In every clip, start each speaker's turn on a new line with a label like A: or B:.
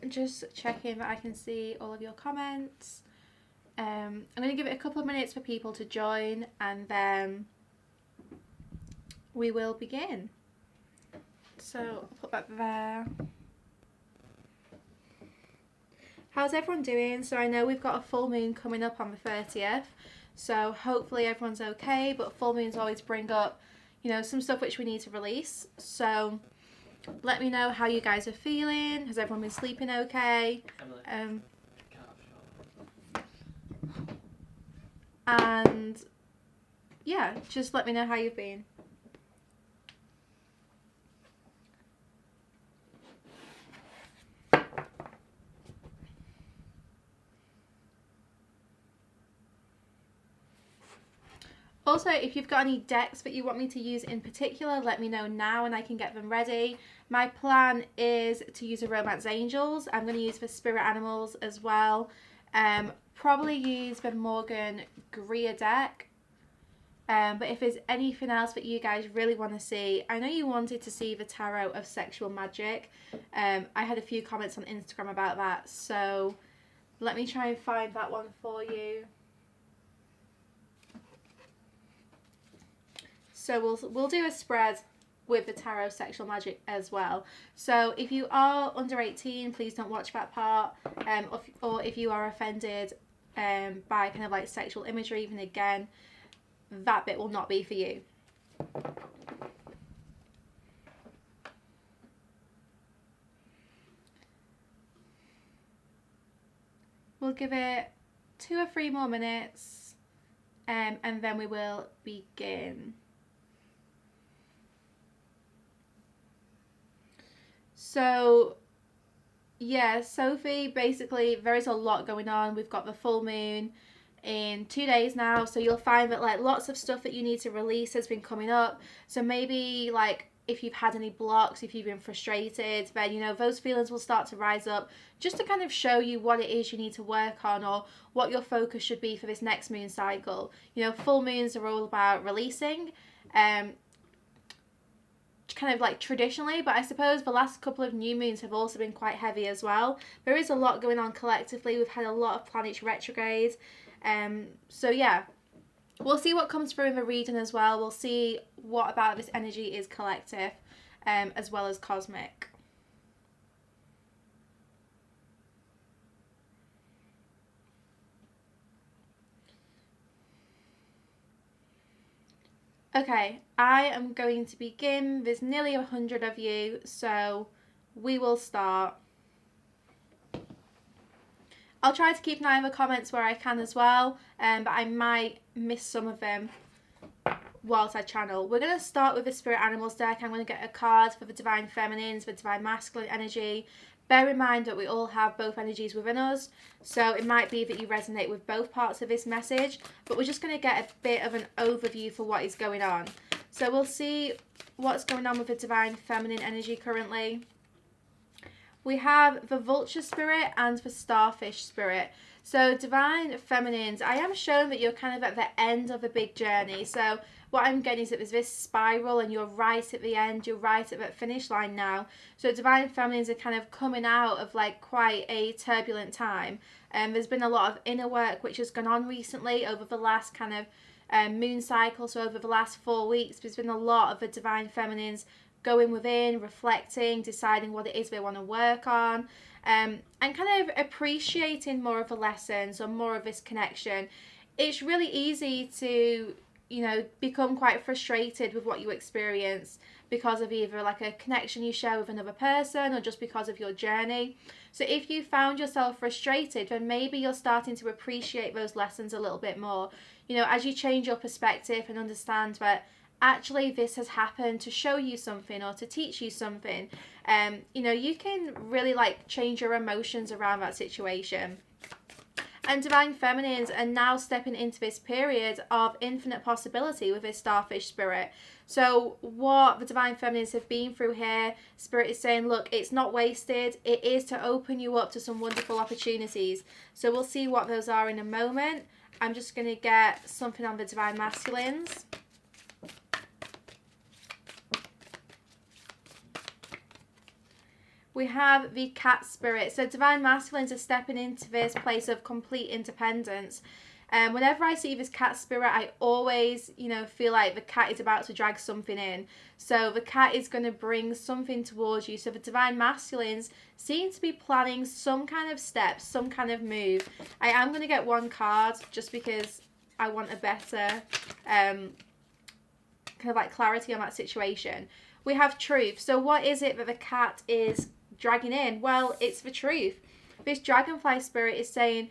A: Just checking that I can see all of your comments. I'm going to give it a couple of minutes for people to join, and then we will begin. So I'll put that there. How's everyone doing? So I know we've got a full moon coming up on the 30th, so hopefully everyone's okay, but full moons always bring up, you know, some stuff which we need to release. So let me know how you guys are feeling. Has everyone been sleeping okay? And yeah, just let me know how you've been. Also, if you've got any decks that you want me to use in particular, let me know now and I can get them ready. My plan is to use a Romance Angels. I'm going to use the Spirit Animals as well. Probably use the Morgan Greer deck. But if there's anything else that you guys really want to see, I know you wanted to see the Tarot of Sexual Magic. I had a few comments on Instagram about that, so let me try and find that one for you. So we'll do a spread with the Tarot Sexual Magic as well. So if you are under 18, please don't watch that part. Or if you are offended by kind of like sexual imagery, even again, that bit will not be for you. We'll give it 2 or 3 more minutes and then we will begin. So yeah, Sophie, basically there is a lot going on. We've got the full moon in 2 days now, so you'll find that like lots of stuff that you need to release has been coming up. So maybe like if you've had any blocks, if you've been frustrated, then you know those feelings will start to rise up, just to kind of show you what it is you need to work on or what your focus should be for this next moon cycle. You know, full moons are all about releasing, kind of like traditionally, but I suppose the last couple of new moons have also been quite heavy as well. There is a lot going on collectively. We've had a lot of planets retrograde. So yeah, we'll see what comes through in the reading as well. We'll see what about this energy is collective as well as cosmic. Okay, I am going to begin. There's nearly 100 of you, so we will start. I'll try to keep an eye on the comments where I can as well, but I might miss some of them whilst I channel. We're going to start with the Spirit Animals deck. I'm going to get a card for the Divine Feminines, the Divine Masculine energy. Bear in mind that we all have both energies within us, so it might be that you resonate with both parts of this message, but we're just going to get a bit of an overview for what is going on. So we'll see what's going on with the Divine Feminine energy currently. We have the Vulture Spirit and the Starfish Spirit. So Divine Feminines, I am shown that you're kind of at the end of a big journey. So what I'm getting is that there's this spiral and you're right at the end, you're right at that finish line now. So Divine Feminines are kind of coming out of like quite a turbulent time. There's been a lot of inner work which has gone on recently over the last kind of moon cycle. So over the last 4 weeks, there's been a lot of the Divine Feminines going within, reflecting, deciding what it is they want to work on, and kind of appreciating more of the lessons or more of this connection. It's really easy to, you know, become quite frustrated with what you experience because of either like a connection you share with another person or just because of your journey. So if you found yourself frustrated, then maybe you're starting to appreciate those lessons a little bit more. You know, as you change your perspective and understand that actually this has happened to show you something or to teach you something, you know, you can really like change your emotions around that situation. And Divine Feminines are now stepping into this period of infinite possibility with this Starfish Spirit. So what the Divine Feminines have been through here, Spirit is saying, look, it's not wasted. It is to open you up to some wonderful opportunities. So we'll see what those are in a moment. I'm just going to get something on the Divine Masculines. we have the cat spirit. So divine masculines are stepping into this place of complete independence. Whenever I see this cat spirit, I always, feel like the cat is about to drag something in. So the cat is going to bring something towards you. So the divine masculines seem to be planning some kind of step, some kind of move. I am going to get one card just because I want a better kind of like clarity on that situation. We have truth. So what is it that the cat is dragging in? Well, it's the truth. This dragonfly spirit is saying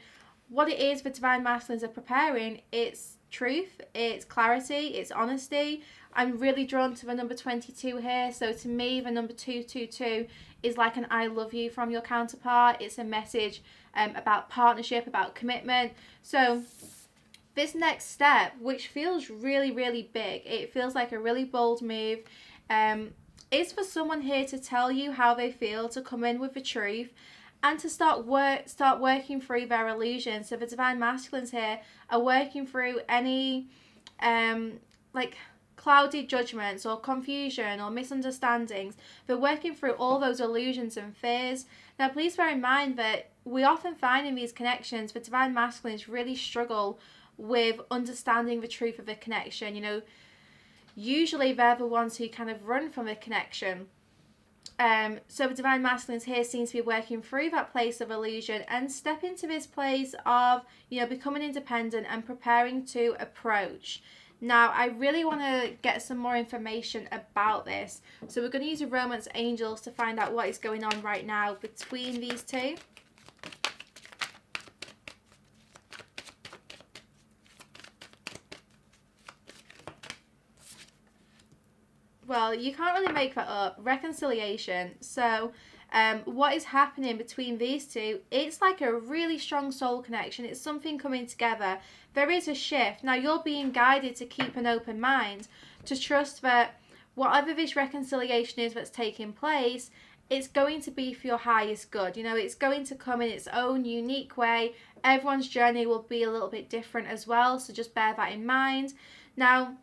A: what it is the divine masculines are preparing. It's truth, it's clarity, it's honesty. I'm really drawn to the number 22 here. So to me, the number 222 is like an I love you from your counterpart. It's a message about partnership, about commitment. So this next step, which feels really, really big, it feels like a really bold move, is for someone here to tell you how they feel, to come in with the truth, and to start working through their illusions. So the divine masculines here are working through any like clouded judgments or confusion or misunderstandings. They're working through all those illusions and fears. Now please bear in mind that we often find in these connections the divine masculines really struggle with understanding the truth of the connection. Usually they're the ones who kind of run from the connection. So the divine masculines here seems to be working through that place of illusion and step into this place of, becoming independent and preparing to approach. Now, I really want to get some more information about this. So we're going to use the romance angels to find out what is going on right now between these two. Well, you can't really make that up. Reconciliation. So what is happening between these two, it's like a really strong soul connection. It's something coming together. There is a shift. Now, you're being guided to keep an open mind, to trust that whatever this reconciliation is that's taking place, it's going to be for your highest good. It's going to come in its own unique way. Everyone's journey will be a little bit different as well, so just bear that in mind. Now,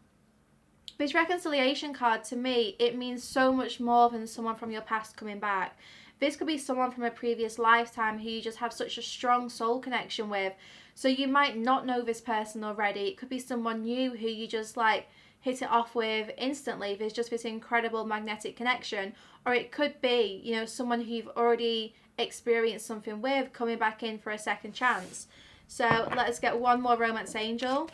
A: this reconciliation card, to me, it means so much more than someone from your past coming back. This could be someone from a previous lifetime who you just have such a strong soul connection with. So you might not know this person already. It could be someone new who you just like hit it off with instantly. There's just this incredible magnetic connection. Or it could be, someone who you've already experienced something with coming back in for a second chance. So let's get one more romance angel.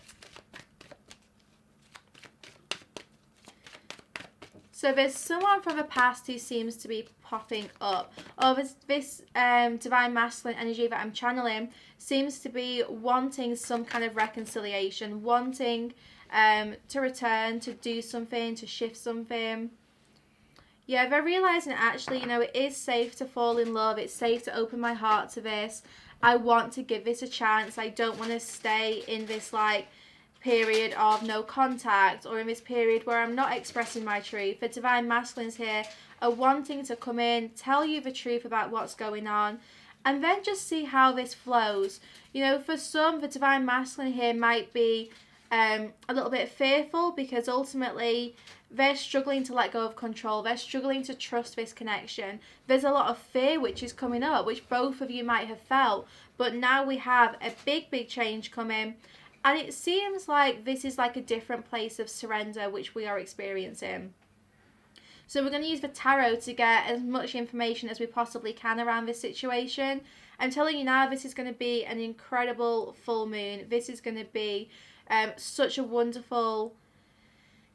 A: So there's someone from the past who seems to be popping up. Or this divine masculine energy that I'm channeling seems to be wanting some kind of reconciliation, wanting to return, to do something, to shift something. Yeah, they're realizing actually, it is safe to fall in love. It's safe to open my heart to this. I want to give this a chance. I don't want to stay in this period of no contact, or in this period where I'm not expressing my truth. The divine masculines here are wanting to come in, tell you the truth about what's going on, and then just see how this flows. For some, the divine masculine here might be a little bit fearful because ultimately they're struggling to let go of control. They're struggling to trust this connection. There's a lot of fear which is coming up, which both of you might have felt, but now we have a big change coming. And it seems like this is like a different place of surrender which we are experiencing. So we're going to use the tarot to get as much information as we possibly can around this situation. I'm telling you now, this is going to be an incredible full moon. This is going to be such a wonderful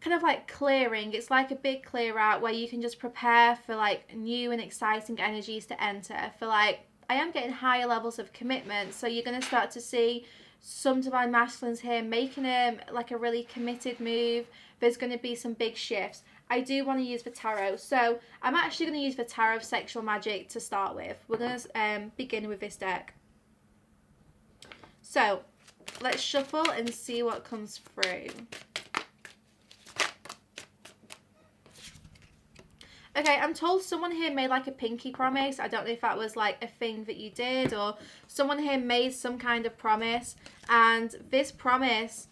A: kind of like clearing. It's like a big clear out where you can just prepare for new and exciting energies to enter. For I am getting higher levels of commitment. So you're going to start to see some divine masculines here making a really committed move. There's going to be some big shifts. I do want to use the tarot. So I'm actually going to use the Tarot of Sexual Magic to start with. We're going to begin with this deck. So let's shuffle and see what comes through. Okay, I'm told someone here made a pinky promise. I don't know if that was a thing that you did, or someone here made some kind of promise, and this promise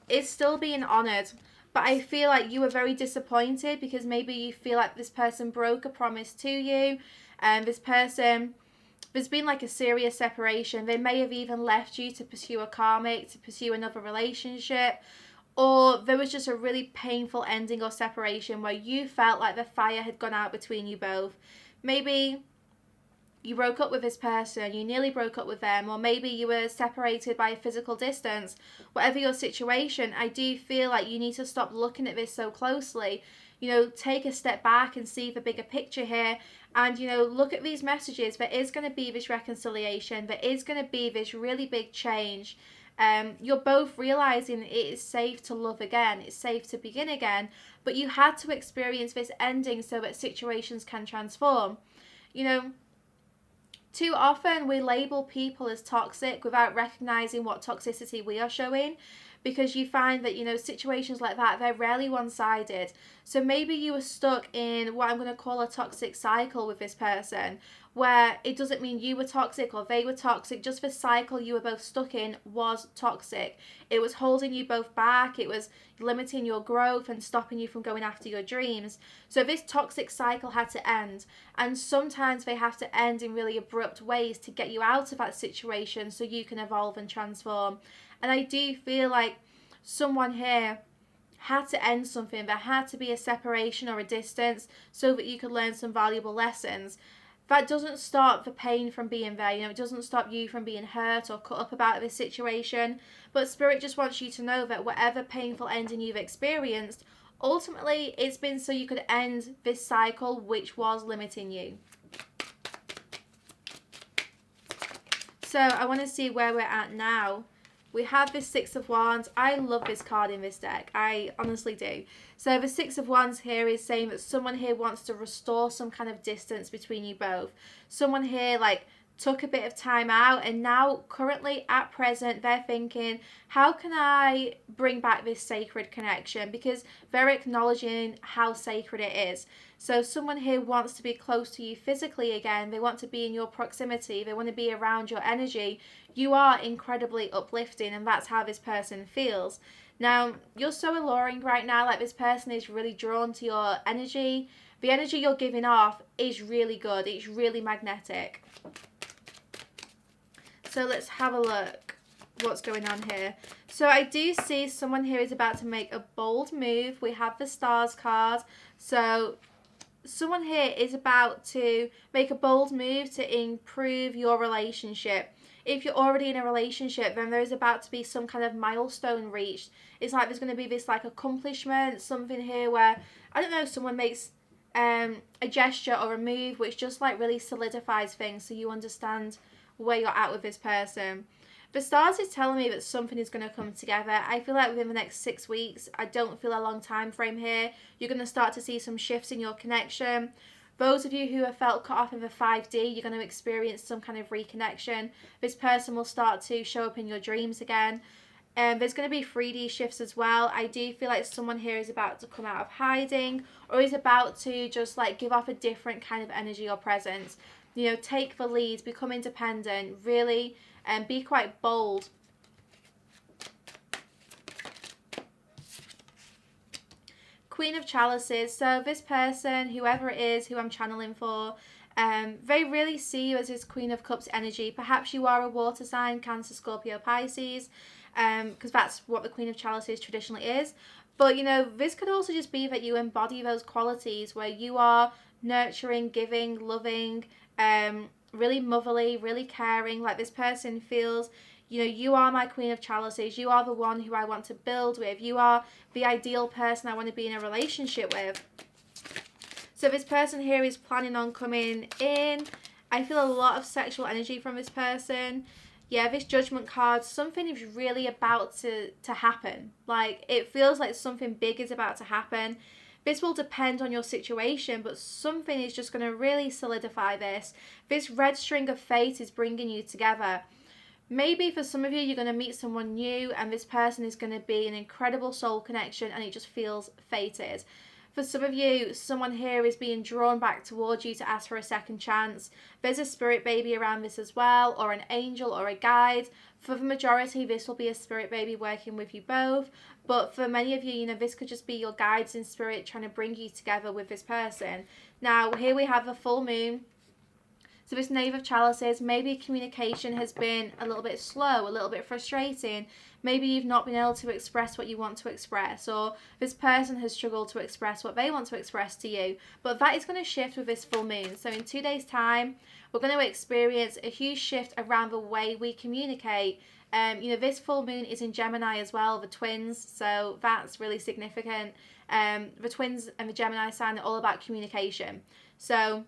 A: is still being honoured. But I feel like you were very disappointed because maybe you feel like this person broke a promise to you, and this person, there's been like a serious separation. They may have even left you to pursue a karmic, to pursue another relationship, or there was just a really painful ending or separation where you felt like the fire had gone out between you both. Maybe you broke up with this person, you nearly broke up with them, or maybe you were separated by a physical distance. Whatever your situation, I do feel like you need to stop looking at this so closely. You know, take a step back and see the bigger picture here, and, you know, look at these messages. There is going to be this reconciliation, there is going to be this really big change. You're both realizing it is safe to love again, it's safe to begin again, but you had to experience this ending so that situations can transform. You know, too often we label people as toxic without recognizing what toxicity we are showing, because you find that, you know, situations like that, they're rarely one-sided. So maybe you were stuck in what I'm going to call a toxic cycle with this person, where it doesn't mean you were toxic or they were toxic, just the cycle you were both stuck in was toxic. It was holding you both back, it was limiting your growth and stopping you from going after your dreams. So this toxic cycle had to end, and sometimes they have to end in really abrupt ways to get you out of that situation so you can evolve and transform. And I do feel like someone here had to end something. There had to be a separation or a distance so that you could learn some valuable lessons. That doesn't stop the pain from being there. You know, it doesn't stop you from being hurt or cut up about this situation. But Spirit just wants you to know that whatever painful ending you've experienced, ultimately it's been so you could end this cycle which was limiting you. So I want to see where we're at now. We have this Six of Wands. I love this card in this deck. I honestly do. So the Six of Wands here is saying that someone here wants to restore some kind of distance between you both. Someone here like took a bit of time out, and now currently at present they're thinking, how can I bring back this sacred connection? Because they're acknowledging how sacred it is. So someone here wants to be close to you physically again. They want to be in your proximity. They want to be around your energy. You are incredibly uplifting, and that's how this person feels. Now, you're so alluring right now. Like, this person is really drawn to your energy. The energy you're giving off is really good. It's really magnetic. So let's have a look what's going on here. So I do see someone here is about to make a bold move. We have the Stars card. So someone here is about to make a bold move to improve your relationship. If you're already in a relationship, then there's about to be some kind of milestone reached. It's like there's going to be this like accomplishment, something here where, I don't know, someone makes a gesture or a move which just like really solidifies things, so you understand where you're at with this person. The Stars is telling me that something is going to come together. I feel like within the next 6 weeks, I don't feel a long time frame here. You're going to start to see some shifts in your connection. Those of you who have felt cut off in the 5D, you're going to experience some kind of reconnection. This person will start to show up in your dreams again. There's going to be 3D shifts as well. I do feel like someone here is about to come out of hiding, or is about to just like give off a different kind of energy or presence. You know, take the lead, become independent, really, and be quite bold. Queen of Chalices. So this person, whoever it is who I'm channeling for, they really see you as this Queen of Cups energy. Perhaps you are a water sign, Cancer, Scorpio, Pisces, because that's what the Queen of Chalices traditionally is. But, you know, this could also just be that you embody those qualities where you are nurturing, giving, loving, really motherly, really caring. Like, this person feels, you know, you are my Queen of Chalices. You are the one who I want to build with. You are the ideal person I want to be in a relationship with. So this person here is planning on coming in. I feel a lot of sexual energy from this person. Yeah, this Judgment card, something is really about to happen. Like, it feels like something big is about to happen. This will depend on your situation, but something is just going to really solidify this. This red string of fate is bringing you together. Maybe for some of you, you're going to meet someone new, and this person is going to be an incredible soul connection, and it just feels fated. For some of you, someone here is being drawn back towards you to ask for a second chance. There's a spirit baby around this as well, or an angel or a guide. For the majority, this will be a spirit baby working with you both. But for many of you, you know, this could just be your guides in spirit trying to bring you together with this person. Now, here we have a full moon. So this Knave of Chalices, maybe communication has been a little bit slow, a little bit frustrating. Maybe you've not been able to express what you want to express, or this person has struggled to express what they want to express to you. But that is going to shift with this full moon. So in 2 days' time, we're going to experience a huge shift around the way we communicate. You know, this full moon is in Gemini as well, the twins, so that's really significant. The twins and the Gemini sign are all about communication. So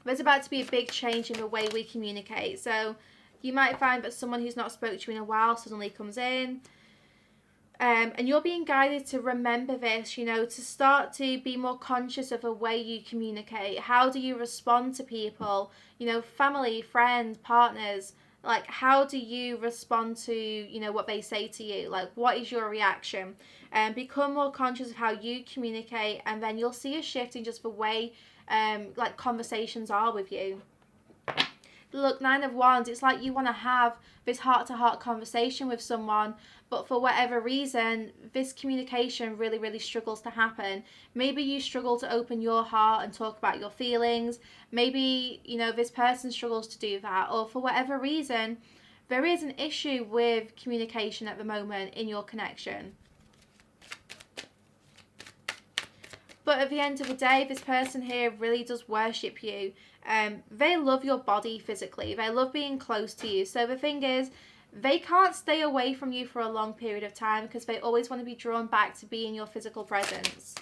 A: there's about to be a big change in the way we communicate. So you might find that someone who's not spoke to you in a while suddenly comes in. And you're being guided to remember this, you know, to start to be more conscious of the way you communicate. How do you respond to people? You know, family, friends, partners. Like, how do you respond to, you know, what they say to you? Like, what is your reaction? Become more conscious of how you communicate, and then you'll see a shift in just the way like conversations are with you. Look, 9 of Wands, it's like you want to have this heart-to-heart conversation with someone, but for whatever reason, this communication really struggles to happen. Maybe you struggle to open your heart and talk about your feelings. Maybe, you know, this person struggles to do that, or for whatever reason, there is an issue with communication at the moment in your connection. But at the end of the day, this person here really does worship you. They love your body physically. They love being close to you. So the thing is, they can't stay away from you for a long period of time because they always want to be drawn back to be in your physical presence.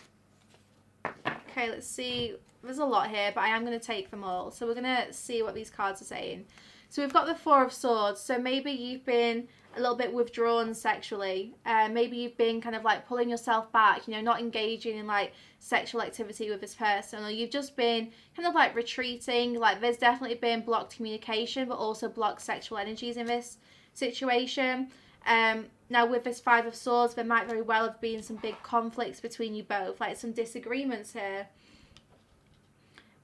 A: Okay, let's see. There's a lot here, but I am going to take them all. So we're going to see what these cards are saying. So we've got the 4 of Swords. So maybe you've been a little bit withdrawn sexually. Maybe you've been kind of like pulling yourself back, you know, not engaging in like sexual activity with this person, or you've just been kind of like retreating. Like, there's definitely been blocked communication, but also blocked sexual energies in this situation. Now with this 5 of Swords, there might very well have been some big conflicts between you both, like some disagreements here.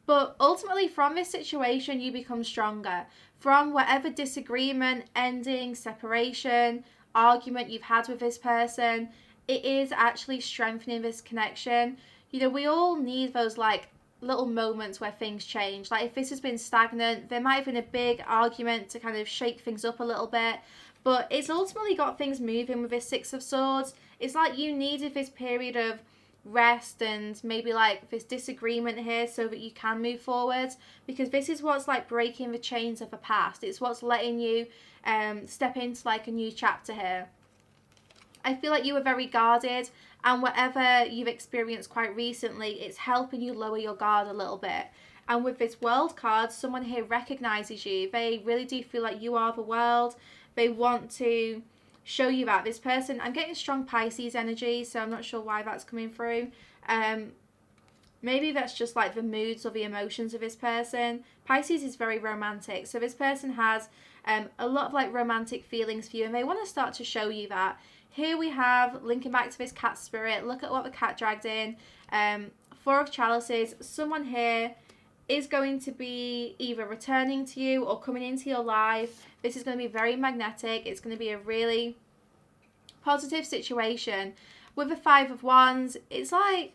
A: But ultimately, from this situation, you become stronger. From whatever disagreement, ending, separation, argument you've had with this person, it is actually strengthening this connection. You know, we all need those like little moments where things change. Like, if this has been stagnant, there might have been a big argument to kind of shake things up a little bit. But it's ultimately got things moving with this 6 of Swords. It's like you needed this period of rest and maybe like this disagreement here so that you can move forward, because this is what's like breaking the chains of the past. It's what's letting you step into like a new chapter here. I feel like you were very guarded, and whatever you've experienced quite recently, it's helping you lower your guard a little bit. And with this World card, someone here recognizes you. They really do feel like you are the world. They want to show you that. This person, I'm getting strong Pisces energy, so I'm not sure why that's coming through. Maybe that's just like the moods or the emotions of this person. Pisces is very romantic, so this person has a lot of like romantic feelings for you, and they want to start to show you that. Here we have, linking back to this cat spirit, look at what the cat dragged in. 4 of Chalices, someone here is going to be either returning to you or coming into your life. This is going to be very magnetic. It's going to be a really positive situation. With the 5 of Wands, it's like,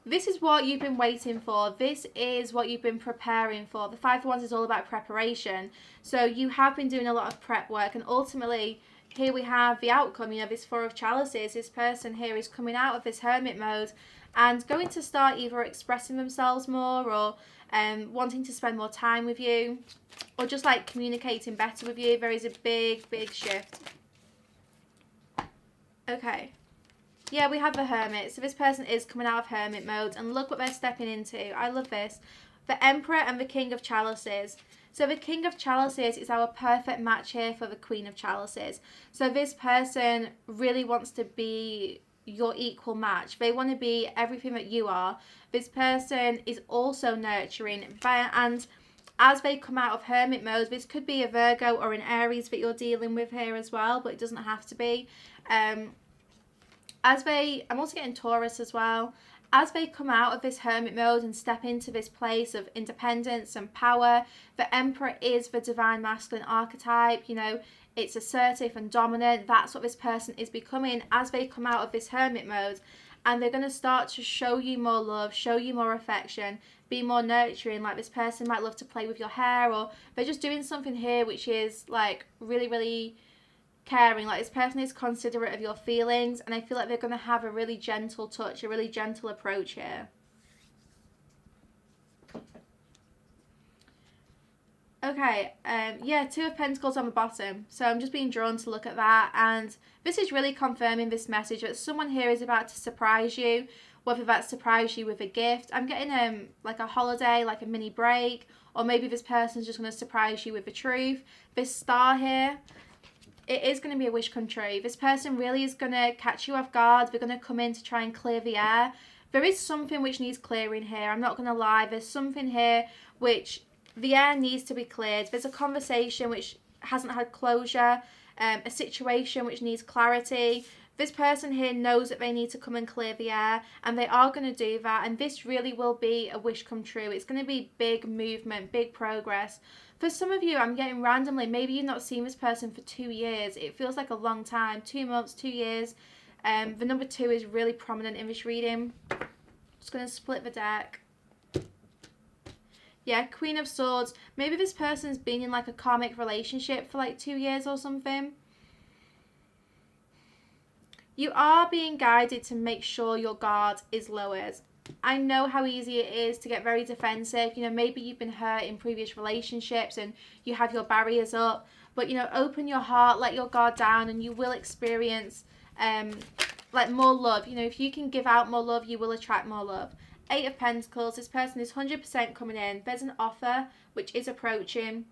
A: this is what you've been waiting for. This is what you've been preparing for. The 5 of Wands is all about preparation. So you have been doing a lot of prep work, and ultimately, here we have the outcome. You know, this 4 of Chalices, this person here is coming out of this hermit mode and going to start either expressing themselves more, or wanting to spend more time with you, or just like communicating better with you. There is a big shift. Okay. Yeah, we have the Hermit. So this person is coming out of hermit mode, and look what they're stepping into. I love this. The Emperor and the King of Chalices. So the King of Chalices is our perfect match here for the Queen of Chalices. So this person really wants to be your equal match. They want to be everything that you are. This person is also nurturing, and as they come out of hermit mode, this could be a Virgo or an Aries that you're dealing with here as well, but it doesn't have to be. I'm also getting Taurus as well. As they come out of this hermit mode and step into this place of independence and power, the Emperor is the divine masculine archetype. You know, it's assertive and dominant. That's what this person is becoming as they come out of this hermit mode. And they're going to start to show you more love, show you more affection, be more nurturing. Like, this person might love to play with your hair, or they're just doing something here which is like really, really caring. Like, this person is considerate of your feelings, and I feel like they're going to have a really gentle touch, a really gentle approach here. Okay, yeah, 2 of Pentacles on the bottom. So I'm just being drawn to look at that, and this is really confirming this message that someone here is about to surprise you, whether that's surprise you with a gift. I'm getting like a holiday, like a mini break, or maybe this person's just going to surprise you with the truth. This star here, it is going to be a wish come true. This person really is going to catch you off guard. They're going to come in to try and clear the air. There is something which needs clearing here. I'm not going to lie. There's something here which the air needs to be cleared. There's a conversation which hasn't had closure, a situation which needs clarity. This person here knows that they need to come and clear the air, and they are going to do that. And this really will be a wish come true. It's going to be big movement, big progress. For some of you, I'm getting randomly, maybe you've not seen this person for 2 years. It feels like a long time, 2 months, 2 years. The number 2 is really prominent in this reading. Just going to split the deck. Yeah, Queen of Swords. Maybe this person's been in like a karmic relationship for like 2 years or something. You are being guided to make sure your guard is lowered. I know how easy it is to get very defensive. You know, maybe you've been hurt in previous relationships and you have your barriers up. But, you know, open your heart, let your guard down, and you will experience like more love. You know, if you can give out more love, you will attract more love. 8 of Pentacles, this person is 100% coming in. There's an offer which is approaching.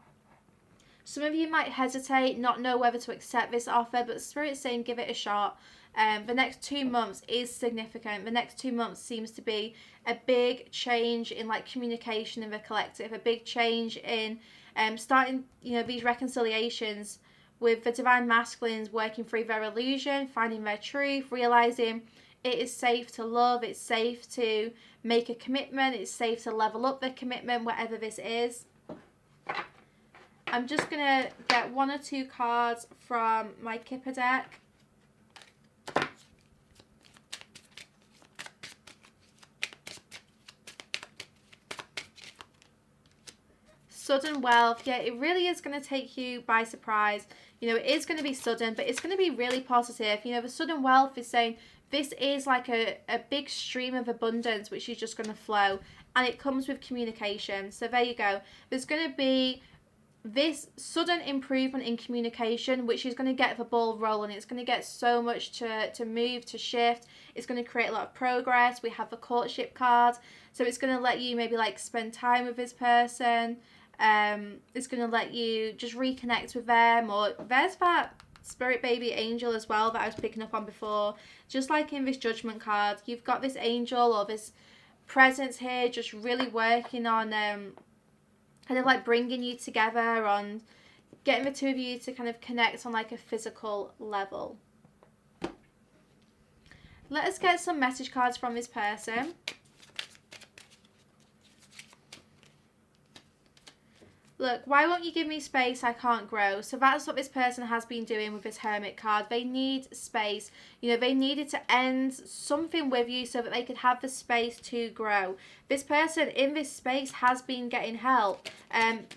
A: Some of you might hesitate, not know whether to accept this offer, but Spirit's saying give it a shot. The next 2 months is significant. The next 2 months seems to be a big change in like communication in the collective, a big change in starting, you know, these reconciliations with the divine masculines working through their illusion, finding their truth, realizing it is safe to love, it's safe to make a commitment, it's safe to level up the commitment, whatever this is. I'm just going to get 1 or 2 cards from my Kipper deck. Sudden wealth. Yeah, it really is going to take you by surprise. You know, it is going to be sudden, but it's going to be really positive. You know, the sudden wealth is saying this is like a big stream of abundance which is just going to flow, and it comes with communication. So there you go. There's going to be this sudden improvement in communication which is going to get the ball rolling. It's going to get so much to move, to shift. It's going to create a lot of progress. We have the courtship card, so it's going to let you maybe like spend time with this person. It's going to let you just reconnect with them, or there's that spirit baby angel as well that I was picking up on before. Just like in this judgment card, you've got this angel or this presence here just really working on kind of like bringing you together, on getting the 2 of you to kind of connect on like a physical level. Let us get some message cards from this person. Look, why won't you give me space? I can't grow. So that's what this person has been doing with this Hermit card. They need space. You know, they needed to end something with you so that they could have the space to grow. This person in this space has been getting help.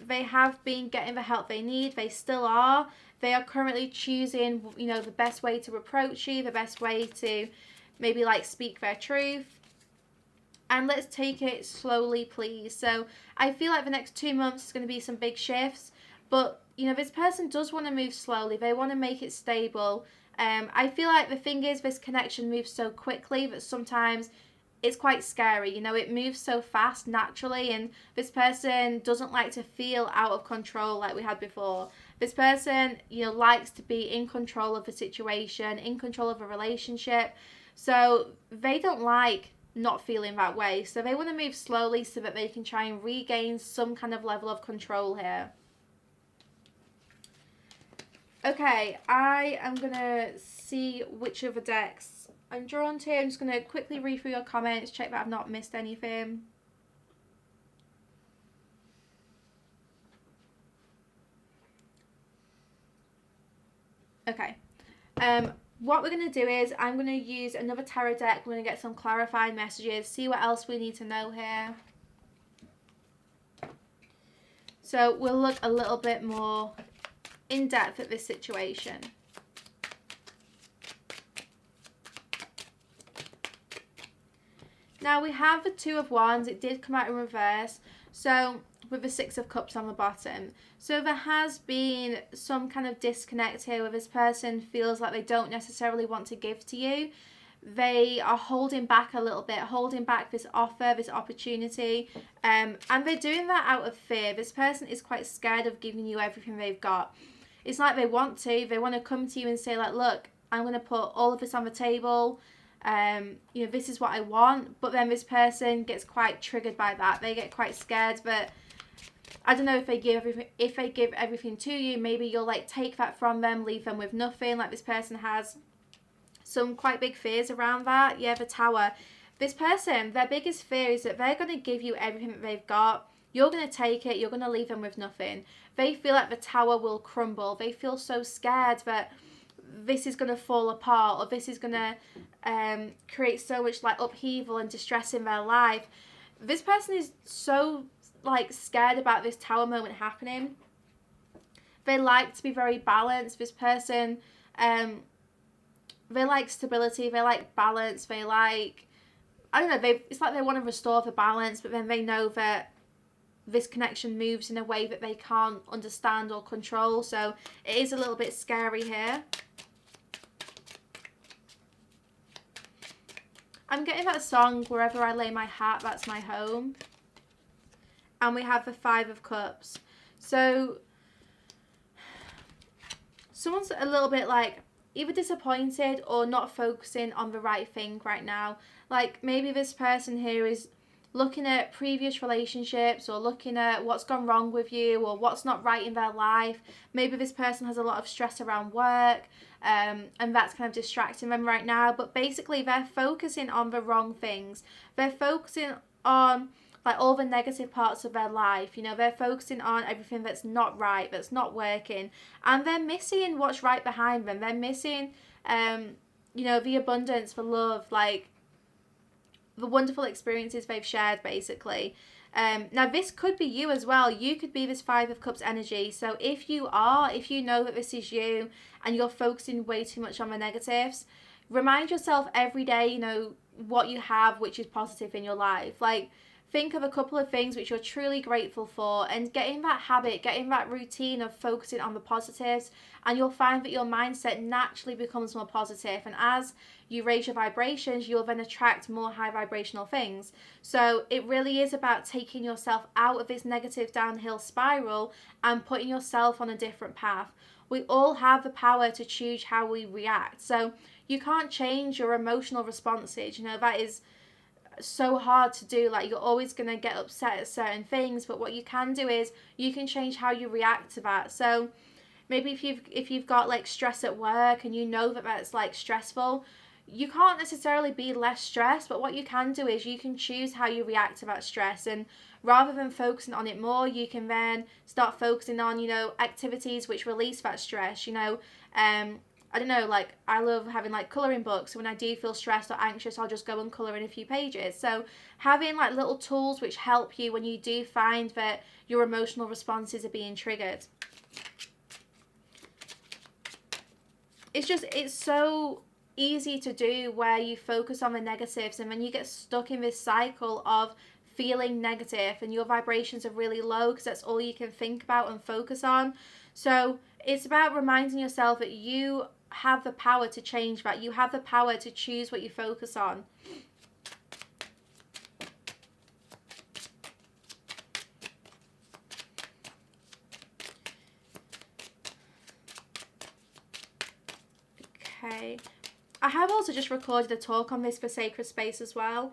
A: They have been getting the help they need. They still are. They are currently choosing, you know, the best way to approach you, the best way to maybe like speak their truth. And let's take it slowly, please. So I feel like the next 2 months is going to be some big shifts. But, you know, this person does want to move slowly. They want to make it stable. I feel like the thing is this connection moves so quickly that sometimes it's quite scary. You know, it moves so fast naturally. And this person doesn't like to feel out of control like we had before. This person, you know, likes to be in control of the situation, in control of a relationship. So they don't like not feeling that way, so they want to move slowly so that they can try and regain some kind of level of control here. Okay, I am gonna see which of the decks I'm drawn to. I'm just going to quickly read through your comments, check that I've not missed anything. Okay. What we're going to do is I'm going to use another tarot deck. We're going to get some clarifying messages, see what else we need to know here. So we'll look a little bit more in depth at this situation. Now we have the Two of Wands. It did come out in reverse. So with the Six of Cups on the bottom. So there has been some kind of disconnect here where this person feels like they don't necessarily want to give to you. They are holding back a little bit, holding back this offer, this opportunity. And they're doing that out of fear. This person is quite scared of giving you everything they've got. It's like they want to come to you and say like, look, I'm going to put all of this on the table. You know, this is what I want. But then this person gets quite triggered by that. They get quite scared, but I don't know if they give everything to you, maybe you'll like take that from them, leave them with nothing. Like this person has some quite big fears around that. Yeah, the Tower. This person, their biggest fear is that they're going to give you everything that they've got. You're going to take it. You're going to leave them with nothing. They feel like the Tower will crumble. They feel so scared that this is going to fall apart, or this is going to create so much like upheaval and distress in their life. This person is so like scared about this Tower moment happening. They like to be very balanced. This person, they like stability, they like balance, they like, I don't know, it's like they want to restore the balance, but then they know that this connection moves in a way that they can't understand or control. So it is a little bit scary here. I'm getting that song, Wherever I Lay My Hat, That's My Home. And we have the Five of Cups. So someone's a little bit like either disappointed or not focusing on the right thing right now. Like maybe this person here is looking at previous relationships or looking at what's gone wrong with you or what's not right in their life. Maybe this person has a lot of stress around work, and that's kind of distracting them right now. But basically they're focusing on the wrong things. They're focusing on like all the negative parts of their life. You know, they're focusing on everything that's not right, that's not working, and they're missing what's right behind them. They're missing you know, the abundance, the love, like the wonderful experiences they've shared basically. Now this could be you as well. You could be this Five of Cups energy. So if you know that this is you and you're focusing way too much on the negatives, remind yourself every day, you know, what you have which is positive in your life. Like think of a couple of things which you're truly grateful for and get in that habit, get in that routine of focusing on the positives, and you'll find that your mindset naturally becomes more positive. And as you raise your vibrations, you'll then attract more high vibrational things. So it really is about taking yourself out of this negative downhill spiral and putting yourself on a different path. We all have the power to choose how we react. So you can't change your emotional responses. You know, that is so hard to do. Like you're always going to get upset at certain things, but what you can do is you can change how you react to that. So maybe if you've got like stress at work and you know that that's like stressful, you can't necessarily be less stressed, but what you can do is you can choose how you react to that stress, and rather than focusing on it more, you can then start focusing on, you know, activities which release that stress. You know, I don't know, like I love having like colouring books. So when I do feel stressed or anxious, I'll just go and colour in a few pages. So having like little tools which help you when you do find that your emotional responses are being triggered. It's so easy to do where you focus on the negatives and then you get stuck in this cycle of feeling negative and your vibrations are really low because that's all you can think about and focus on. So it's about reminding yourself that you have the power to change that. You have the power to choose what you focus on. Okay. I have also just recorded a talk on this for Sacred Space as well,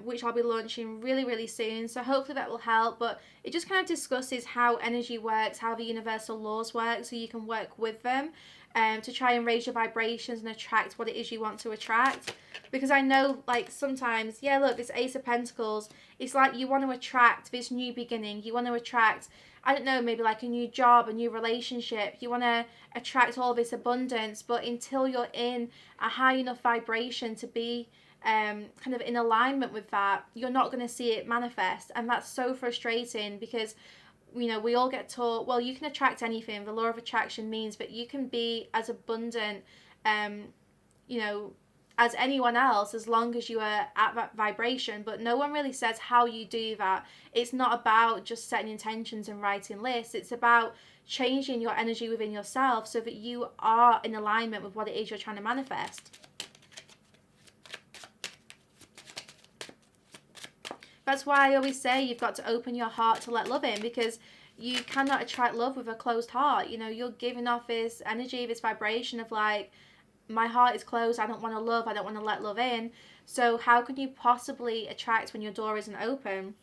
A: which I'll be launching really soon. So hopefully that will help. But it just kind of discusses how energy works, how the universal laws work, so you can work with them. to try and raise your vibrations and attract what it is you want to attract. Because I know, like, sometimes, yeah, look, this Ace of Pentacles, it's like you want to attract this new beginning. You want to attract, I don't know, maybe like a new job, a new relationship. You want to attract all this abundance, but until you're in a high enough vibration to be kind of in alignment with that, you're not going to see it manifest. And that's so frustrating because, you know, we all get taught, well, you can attract anything. The law of attraction means that you can be as abundant, you know, as anyone else, as long as you are at that vibration. But no one really says how you do that. It's not about just setting intentions and writing lists. It's about changing your energy within yourself so that you are in alignment with what it is you're trying to manifest. That's why I always say you've got to open your heart to let love in, because you cannot attract love with a closed heart. You know, you're giving off this energy, this vibration of like, my heart is closed, I don't want to love, I don't want to let love in. So how can you possibly attract when your door isn't open?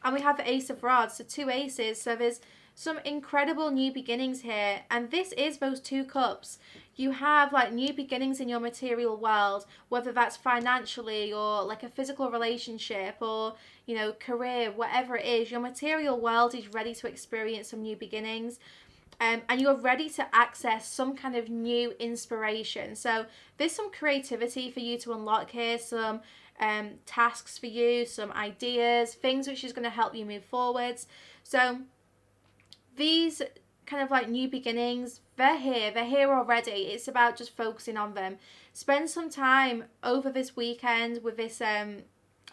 A: And we have the Ace of Rods, so 2 aces, so there's some incredible new beginnings here. And this is those 2 cups. You have like new beginnings in your material world, whether that's financially or like a physical relationship or, you know, career, whatever it is. Your material world is ready to experience some new beginnings. And you're ready to access some kind of new inspiration. So there's some creativity for you to unlock here, some tasks for you, some ideas, things which is going to help you move forwards. So these kind of like new beginnings, they're here already. It's about just focusing on them. Spend some time over this weekend with this and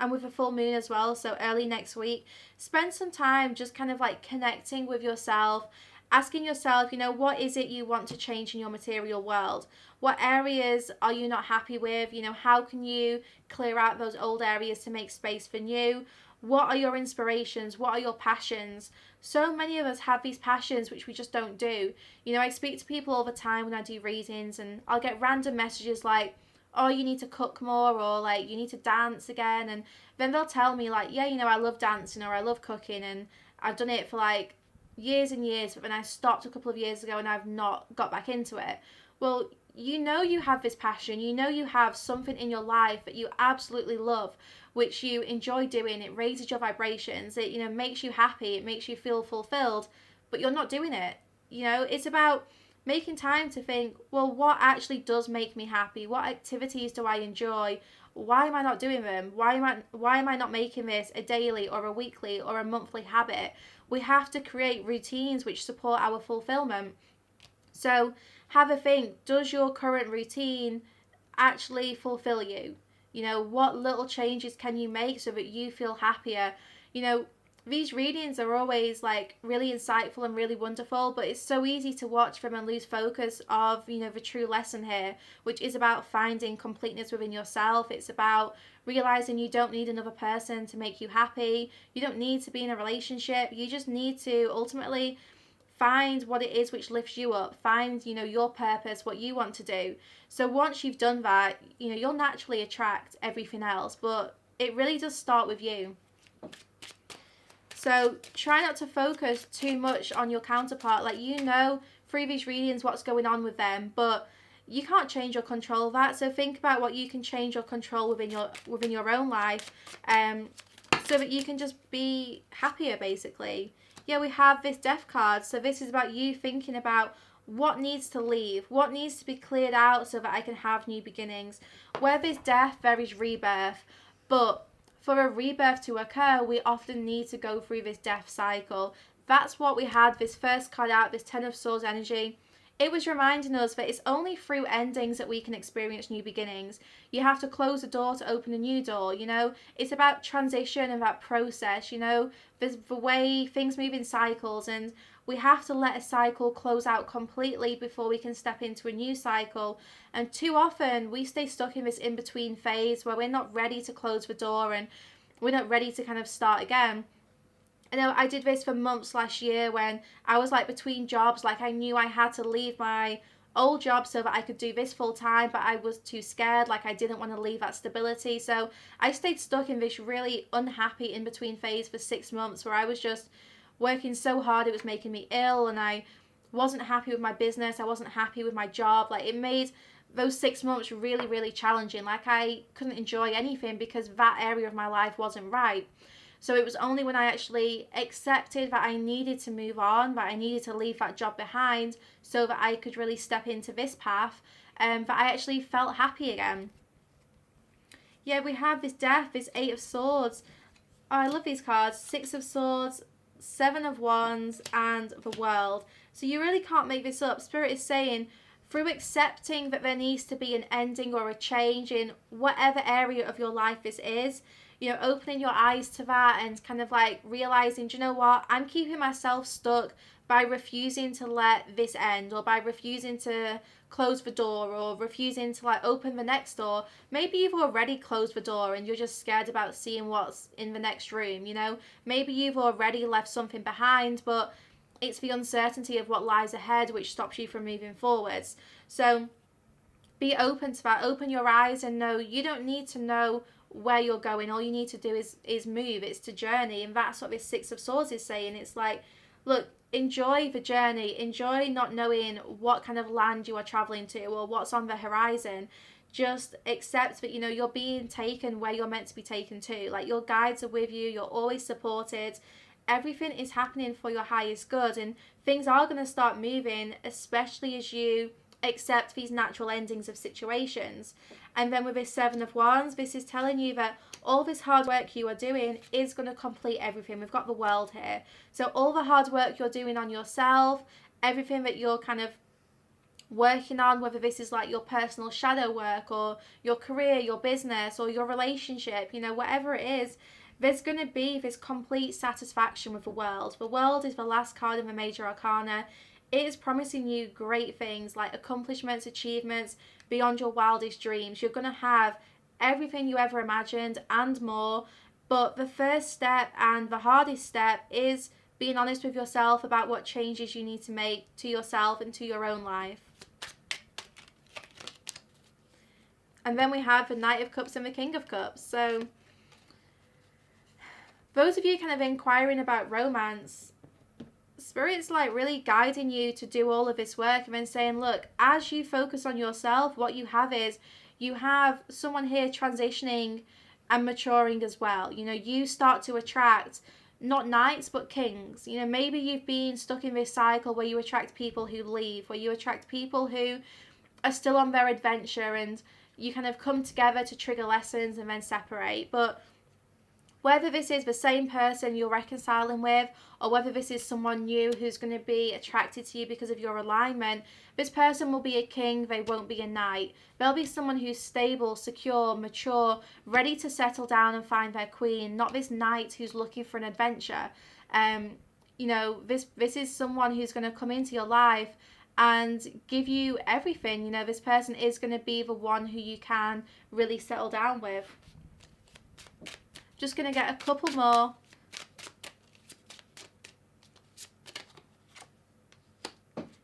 A: with a full moon as well, so early next week. Spend some time just kind of like connecting with yourself, asking yourself, you know, what is it you want to change in your material world? What areas are you not happy with? You know, how can you clear out those old areas to make space for new? What are your inspirations? What are your passions? So many of us have these passions which we just don't do. You know, I speak to people all the time when I do readings, and I'll get random messages like, oh, you need to cook more, or like, you need to dance again. And then they'll tell me like, yeah, you know, I love dancing or I love cooking and I've done it for like years and years, but then I stopped a couple of years ago and I've not got back into it. Well, you know, you have this passion, you know, you have something in your life that you absolutely love, which you enjoy doing. It raises your vibrations, it, you know, makes you happy, it makes you feel fulfilled, but you're not doing it. You know, it's about making time to think, well, what actually does make me happy? What activities do I enjoy? Why am I not doing them? Why am I not making this a daily or a weekly or a monthly habit? We have to create routines which support our fulfillment. So have a think, does your current routine actually fulfill you? You know, what little changes can you make so that you feel happier? You know, these readings are always like really insightful and really wonderful, but it's so easy to watch them and lose focus of, you know, the true lesson here, which is about finding completeness within yourself. It's about realizing you don't need another person to make you happy. You don't need to be in a relationship. You just need to ultimately find what it is which lifts you up. Find, you know, your purpose, what you want to do. So once you've done that, you know, you'll naturally attract everything else, but it really does start with you. So try not to focus too much on your counterpart. Like, you know, through these readings what's going on with them, but you can't change or control that. So think about what you can change or control within your own life, so that you can just be happier, basically. Yeah, we have this Death card. So this is about you thinking about what needs to leave, what needs to be cleared out so that I can have new beginnings. Where there's death, there is rebirth. But for a rebirth to occur, we often need to go through this death cycle. That's what we had this first card out, this Ten of Swords energy. It was reminding us that it's only through endings that we can experience new beginnings. You have to close a door to open a new door, you know. It's about transition and that process, you know. There's the way things move in cycles, and we have to let a cycle close out completely before we can step into a new cycle. And too often we stay stuck in this in-between phase where we're not ready to close the door and we're not ready to kind of start again. I know I did this for months last year when I was like between jobs. Like, I knew I had to leave my old job so that I could do this full time, but I was too scared. Like, I didn't want to leave that stability. So I stayed stuck in this really unhappy in-between phase for 6 months where I was just working so hard it was making me ill, and I wasn't happy with my business. I wasn't happy with my job. Like, it made those 6 months really, really challenging. Like, I couldn't enjoy anything because that area of my life wasn't right. So it was only when I actually accepted that I needed to move on, that I needed to leave that job behind so that I could really step into this path, that I actually felt happy again. Yeah, we have this Death, this 8 of Swords. Oh, I love these cards. 6 of Swords, 7 of Wands, and the World. So you really can't make this up. Spirit is saying, through accepting that there needs to be an ending or a change in whatever area of your life this is, you know, opening your eyes to that and kind of like realizing, do you know what, I'm keeping myself stuck by refusing to let this end, or by refusing to close the door, or refusing to like open the next door. Maybe you've already closed the door and you're just scared about seeing what's in the next room, you know. Maybe you've already left something behind, but it's the uncertainty of what lies ahead which stops you from moving forwards. So be open to that. Open your eyes and know you don't need to know where you're going. All you need to do is move. It's to journey. And that's what this 6 of Swords is saying. It's like, look, enjoy the journey. Enjoy not knowing what kind of land you are traveling to or what's on the horizon. Just accept that, you know, you're being taken where you're meant to be taken to. Like, your guides are with you. You're always supported. Everything is happening for your highest good, and things are going to start moving, especially as you accept these natural endings of situations. And then with this 7 of Wands, this is telling you that all this hard work you are doing is going to complete everything. We've got the World here. So all the hard work you're doing on yourself, everything that you're kind of working on, whether this is like your personal shadow work or your career, your business, or your relationship, you know, whatever it is, there's going to be this complete satisfaction with the World. The World is the last card in the Major Arcana. It is promising you great things like accomplishments, achievements beyond your wildest dreams. You're going to have everything you ever imagined and more. But the first step and the hardest step is being honest with yourself about what changes you need to make to yourself and to your own life. And then we have the Knight of Cups and the King of Cups. So those of you kind of inquiring about romance, Spirit's like really guiding you to do all of this work and then saying, look, as you focus on yourself, what you have is you have someone here transitioning and maturing as well. You know, you start to attract not knights but kings. You know, maybe you've been stuck in this cycle where you attract people who leave, where you attract people who are still on their adventure, and you kind of come together to trigger lessons and then separate. But whether this is the same person you're reconciling with, or whether this is someone new who's going to be attracted to you because of your alignment, this person will be a king, they won't be a knight. They'll be someone who's stable, secure, mature, ready to settle down and find their queen, not this knight who's looking for an adventure. You know, this is someone who's going to come into your life and give you everything. You know, this person is going to be the one who you can really settle down with. Just going to get a couple more.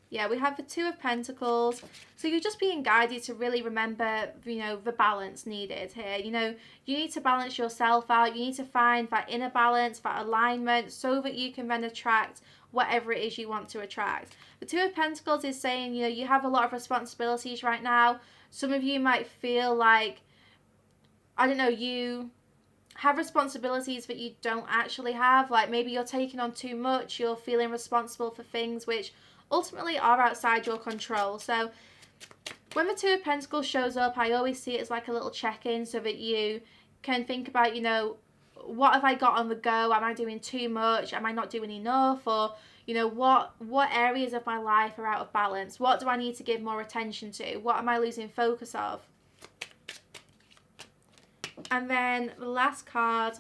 A: Yeah, we have the 2 of Pentacles. So you're just being guided to really remember, you know, the balance needed here. You know, you need to balance yourself out. You need to find that inner balance, that alignment, so that you can then attract whatever it is you want to attract. The 2 of Pentacles is saying, you know, you have a lot of responsibilities right now. Some of you might feel like, I don't know, you have responsibilities that you don't actually have. Like, maybe you're taking on too much. You're feeling responsible for things which ultimately are outside your control. So when the 2 of Pentacles shows up, I always see it as like a little check-in, so that you can think about, you know, what have I got on the go? Am I doing too much? Am I not doing enough? Or, you know, what areas of my life are out of balance? What do I need to give more attention to? What am I losing focus of? And then the last card,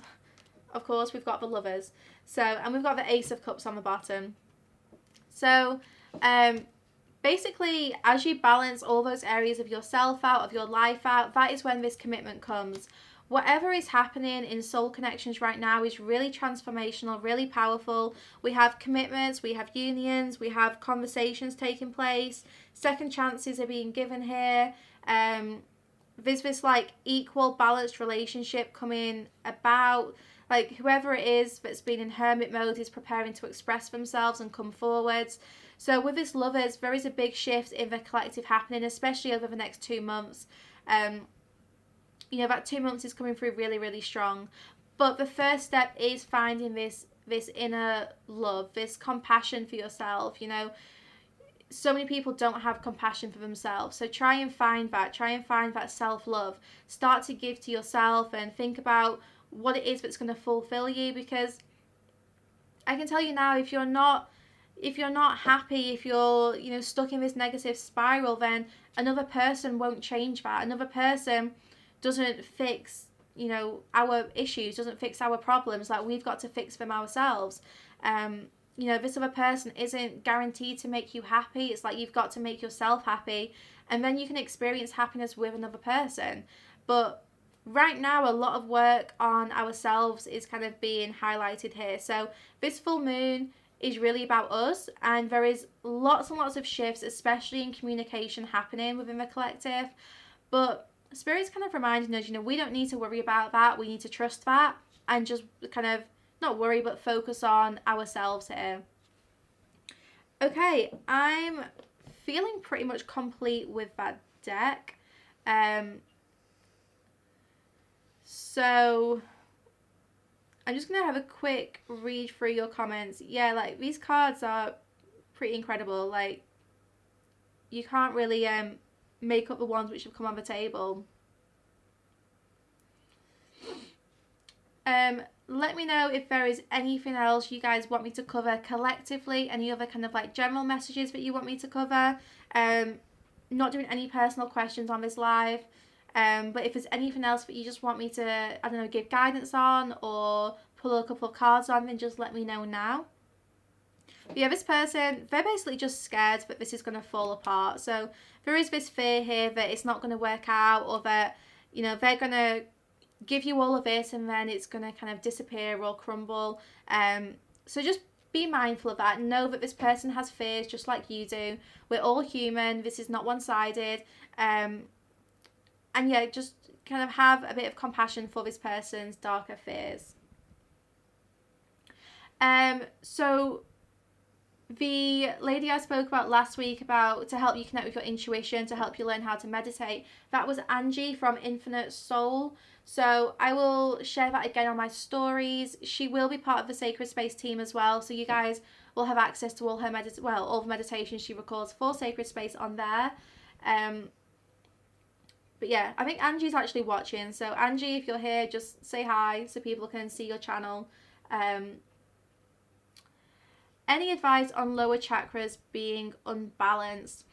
A: of course, we've got the Lovers. So, and we've got the Ace of Cups on the bottom. So, basically, as you balance all those areas of yourself out, of your life out, that is when this commitment comes. Whatever is happening in soul connections right now is really transformational, really powerful. We have commitments, we have unions, we have conversations taking place, second chances are being given here. There's this like equal balanced relationship coming about. Like, whoever it is that's been in hermit mode is preparing to express themselves and come forwards. So with this lovers, there is a big shift in the collective happening, especially over the next 2 months. You know, that 2 months is coming through really, really strong. But the first step is finding this inner love, this compassion for yourself. You know, so many people don't have compassion for themselves. So try and find that self-love. Start to give to yourself and think about what it is that's going to fulfill you, because I can tell you now, if you're not happy, if you're, you know, stuck in this negative spiral, then another person won't change that. Another person doesn't fix, you know, our issues, doesn't fix our problems. Like, we've got to fix them ourselves. You know, this other person isn't guaranteed to make you happy. It's like you've got to make yourself happy, and then you can experience happiness with another person. But right now, a lot of work on ourselves is kind of being highlighted here. So this full moon is really about us, and there is lots and lots of shifts, especially in communication, happening within the collective. But Spirit's kind of reminding us, you know, we don't need to worry about that. We need to trust that and just kind of not worry, but focus on ourselves here. Okay, I'm feeling pretty much complete with that deck. So I'm just going to have a quick read through your comments. Yeah, like, these cards are pretty incredible. Like, you can't really make up the ones which have come on the table. Let me know if there is anything else you guys want me to cover collectively, any other kind of like general messages that you want me to cover. Not doing any personal questions on this live, but if there's anything else that you just want me to, I don't know, give guidance on or pull a couple of cards on, then just let me know now. But yeah, this person, they're basically just scared that this is going to fall apart. So there is this fear here that it's not going to work out, or that, you know, they're going to give you all of this and then it's going to kind of disappear or crumble. So just be mindful of that. Know that this person has fears just like you do. We're all human. This is not one-sided. And yeah, just kind of have a bit of compassion for this person's darker fears. So the lady I spoke about last week, about to help you connect with your intuition, to help you learn how to meditate, that was Angie from Infinite Soul. So I will share that again on my stories. She will be part of the Sacred Space team as well, so you guys will have access to all her all the meditations she records for Sacred Space on there. But yeah, I think Angie's actually watching. So Angie, if you're here, just say hi so people can see your channel. Any advice on lower chakras being unbalanced?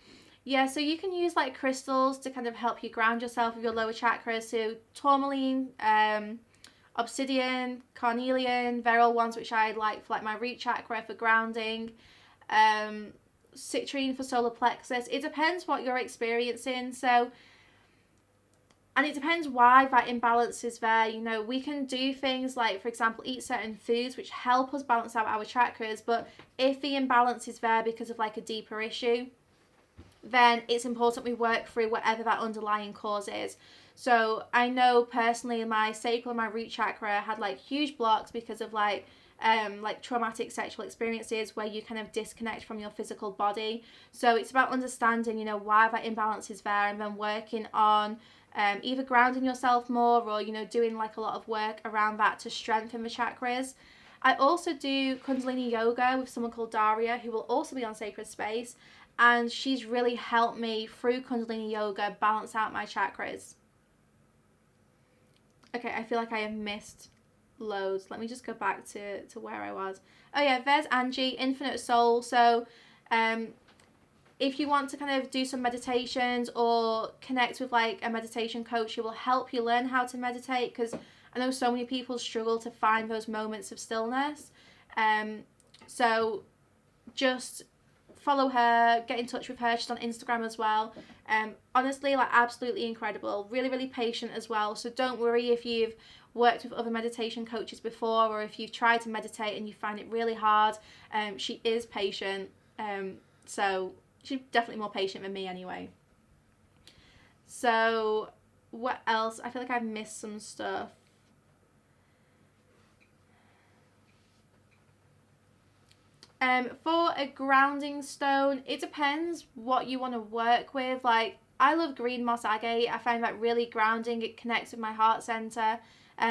A: Yeah, so you can use like crystals to kind of help you ground yourself with your lower chakras. So tourmaline, obsidian, carnelian, they're all ones which I like for like my root chakra for grounding. Citrine for solar plexus. It depends what you're experiencing. So, and it depends why that imbalance is there. You know, we can do things like, for example, eat certain foods which help us balance out our chakras. But if the imbalance is there because of like a deeper issue, then it's important we work through whatever that underlying cause is. So I know personally my sacral and my root chakra had like huge blocks because of like traumatic sexual experiences where you kind of disconnect from your physical body. So it's about understanding, you know, why that imbalance is there, and then working on either grounding yourself more, or, you know, doing like a lot of work around that to strengthen the chakras. I also do Kundalini yoga with someone called Daria, who will also be on Sacred Space, and she's really helped me through Kundalini yoga balance out my chakras. Okay, I feel like I have missed loads. Let me just go back to where I was. Oh yeah, there's Angie, Infinite Soul. So if you want to kind of do some meditations or connect with like a meditation coach who will help you learn how to meditate, because I know so many people struggle to find those moments of stillness. So just follow her, get in touch with her. She's on Instagram as well. Honestly, like, absolutely incredible. Really, really patient as well. So don't worry if you've worked with other meditation coaches before, or if you've tried to meditate and you find it really hard. She is patient. So she's definitely more patient than me anyway. So what else? I feel like I've missed some stuff. For a grounding stone, it depends what you want to work with. Like, I love green moss agate. I find that really grounding. It connects with my heart center.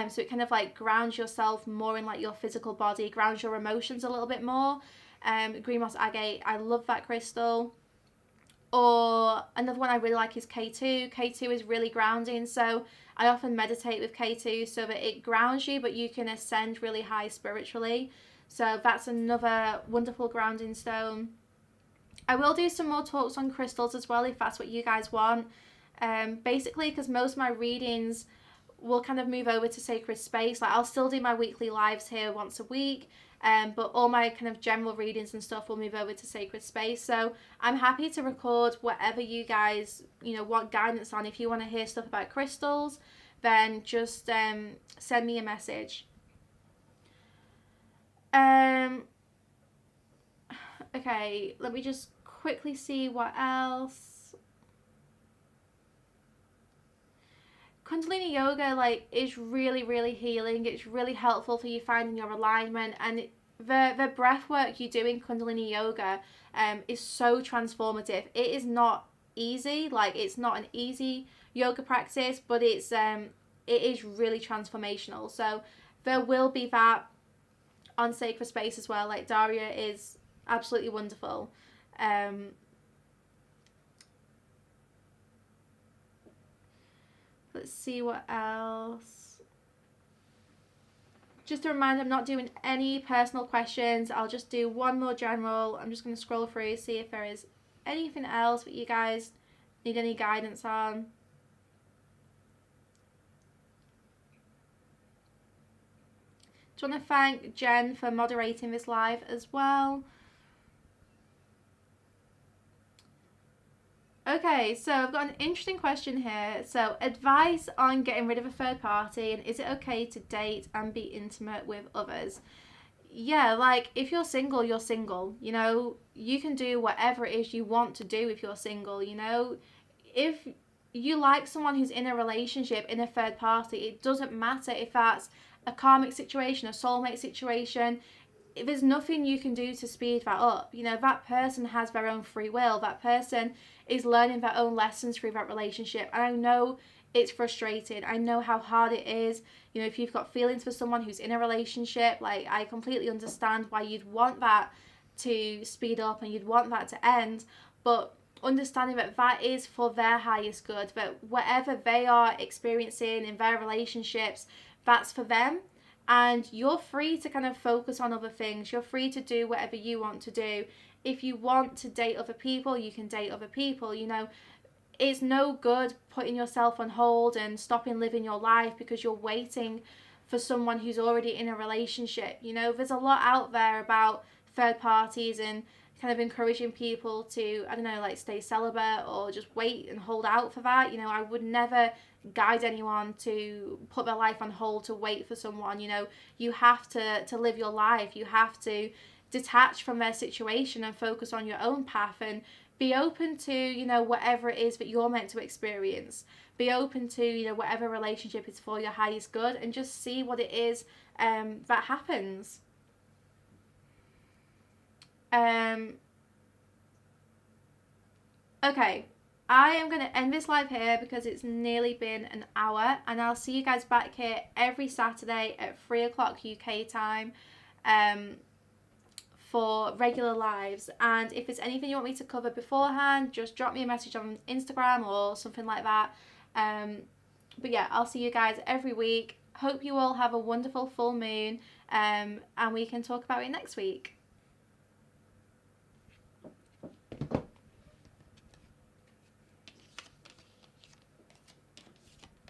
A: So it kind of like grounds yourself more in like your physical body, grounds your emotions a little bit more. Green moss agate, I love that crystal. Or another one I really like is K2. K2 is really grounding, so I often meditate with K2 so that it grounds you, but you can ascend really high spiritually. So that's another wonderful grounding stone. I will do some more talks on crystals as well if that's what you guys want. Basically, because most of my readings will kind of move over to sacred space. Like, I'll still do my weekly lives here once a week. But all my kind of general readings and stuff will move over to sacred space. So I'm happy to record whatever you guys, want guidance on. If you want to hear stuff about crystals, then just send me a message. Okay, let me just quickly see what else. Kundalini yoga is really, really healing. It's really helpful for you finding your alignment, and the breath work you do in Kundalini yoga is so transformative. It is not easy. It's not an easy yoga practice, but it is really transformational. So there will be that on sacred space as well. Daria is absolutely wonderful. Let's see what else. Just a reminder, I'm not doing any personal questions. I'll just do one more general. I'm just going to scroll through, see if there is anything else that you guys need any guidance on. Just want to thank Jen for moderating this live as well. Okay, so I've got an interesting question here. So, advice on getting rid of a third party, and is it okay to date and be intimate with others? Yeah, if you're single, you're single. You can do whatever it is you want to do if you're single. If you like someone who's in a relationship, in a third party, it doesn't matter if that's a karmic situation, a soulmate situation. There's nothing you can do to speed that up. That person has their own free will. That person is learning their own lessons through that relationship. And I know it's frustrating. I know how hard it is. If you've got feelings for someone who's in a relationship, I completely understand why you'd want that to speed up and you'd want that to end. But understanding that is for their highest good, that whatever they are experiencing in their relationships, that's for them. And you're free to kind of focus on other things. You're free to do whatever you want to do. If you want to date other people, you can date other people. It's no good putting yourself on hold and stopping living your life because you're waiting for someone who's already in a relationship. There's a lot out there about third parties and kind of encouraging people to, stay celibate or just wait and hold out for that. I would never guide anyone to put their life on hold to wait for someone. You have to live your life. You have to detach from their situation and focus on your own path and be open to, whatever it is that you're meant to experience. Be open to, whatever relationship is for your highest good, and just see what it is that happens. Okay, I am going to end this live here because it's nearly been an hour, and I'll see you guys back here every Saturday at 3 o'clock UK time for regular lives. And if there's anything you want me to cover beforehand, just drop me a message on Instagram or something like that. But yeah, I'll see you guys every week. Hope you all have a wonderful full moon, and we can talk about it next week.